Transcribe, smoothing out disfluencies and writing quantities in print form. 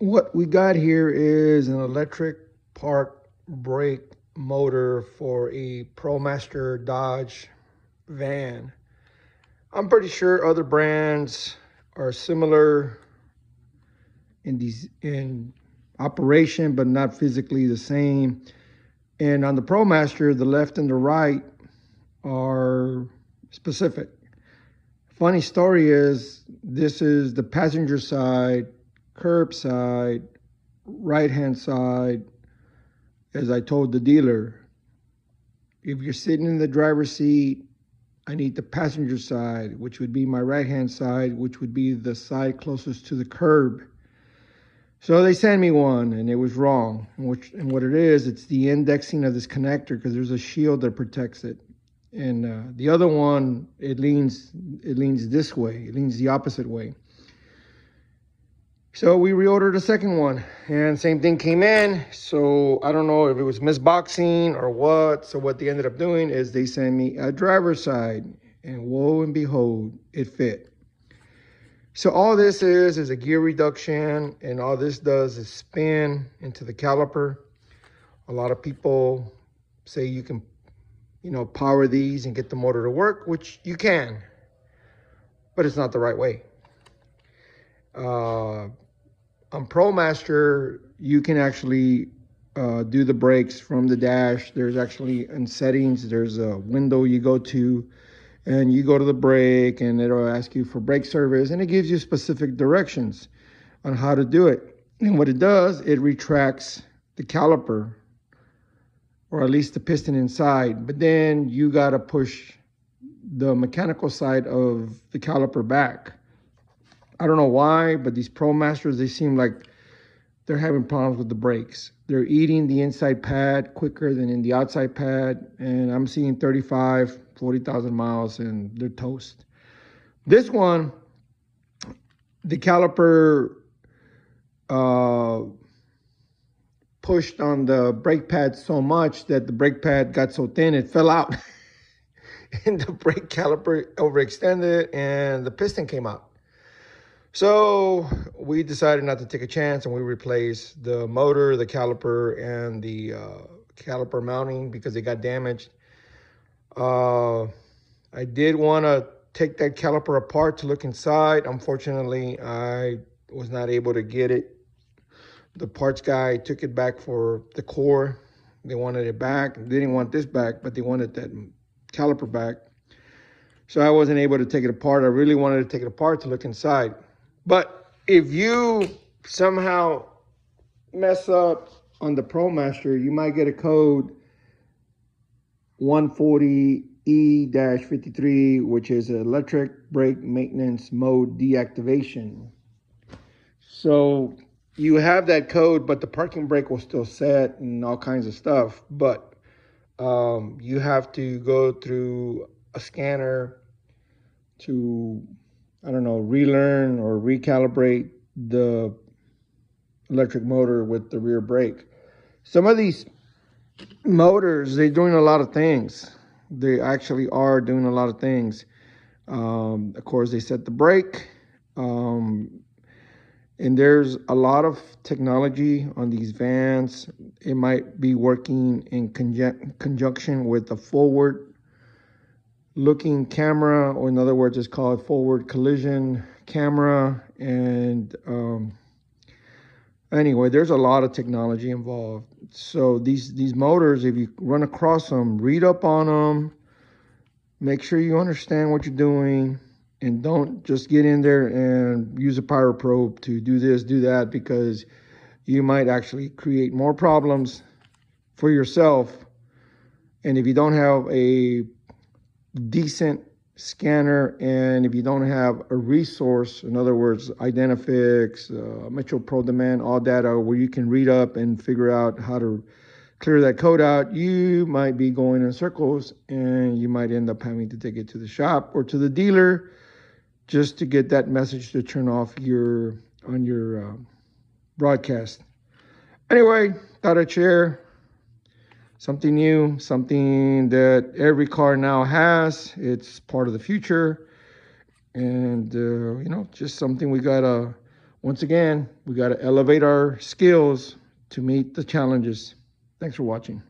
What we got here is an electric park brake motor for a ProMaster Dodge van. I'm pretty sure other brands are similar in operation, but not physically the same. And on the ProMaster, the left and the right are specific. Funny story is this is the passenger side, curb side, right hand side. As I told the dealer, if you're sitting in the driver's seat, I need the passenger side, which would be my right hand side, which would be the side closest to the curb. So they sent me one and it was wrong. And what it is, it's the indexing of this connector because there's a shield that protects it. And the other one, it leans this way. It leans the opposite way. So we reordered a second one and same thing came in. So I don't know if it was misboxing or what. So what they ended up doing is they sent me a driver's side and woe and behold, it fit. So all this is a gear reduction, and all this does is spin into the caliper. A lot of people say you can, power these and get the motor to work, which you can, but it's not the right way. On ProMaster, you can actually do the brakes from the dash. There's actually in settings, there's a window you go to, and you go to the brake and it'll ask you for brake service, and it gives you specific directions on how to do it. And what it does, it retracts the caliper, or at least the piston inside, but then you got to push the mechanical side of the caliper back. I don't know why, but these ProMasters, they seem like they're having problems with the brakes. They're eating the inside pad quicker than in the outside pad, and I'm seeing 35, 40,000 miles and they're toast. This one, the caliper pushed on the brake pad so much that the brake pad got so thin it fell out and the brake caliper overextended and the piston came out. So we decided not to take a chance and we replaced the motor, the caliper, and the caliper mounting because they got damaged. I did want to take that caliper apart to look inside. Unfortunately, I was not able to get it. The parts guy took it back for the core. They wanted it back. They didn't want this back, but they wanted that caliper back. So I wasn't able to take it apart. I really wanted to take it apart to look inside. But if you somehow mess up on the ProMaster, you might get a code 140E-53, which is electric brake maintenance mode deactivation. So you have that code, but the parking brake will still set and all kinds of stuff. But you have to go through a scanner to, relearn or recalibrate the electric motor with the rear brake. Some of these motors, they're doing a lot of things. They actually are doing a lot of things. Of course, they set the brake. And there's a lot of technology on these vans. It might be working in conjunction with a forward looking camera, or in other words, it's called forward collision camera. And anyway, there's a lot of technology involved. So these motors, if you run across them, read up on them, make sure you understand what you're doing, and don't just get in there and use a pyro probe to do this, do that, because you might actually create more problems for yourself. And if you don't have a decent scanner, and if you don't have a resource, in other words, Identifix, Metro Pro Demand, all data where you can read up and figure out how to clear that code out, you might be going in circles and you might end up having to take it to the shop or to the dealer just to get that message to turn off your broadcast. Anyway, thought I'd share something new, something that every car now has. It's part of the future. And, just something we gotta Once again, we got to elevate our skills to meet the challenges. Thanks for watching.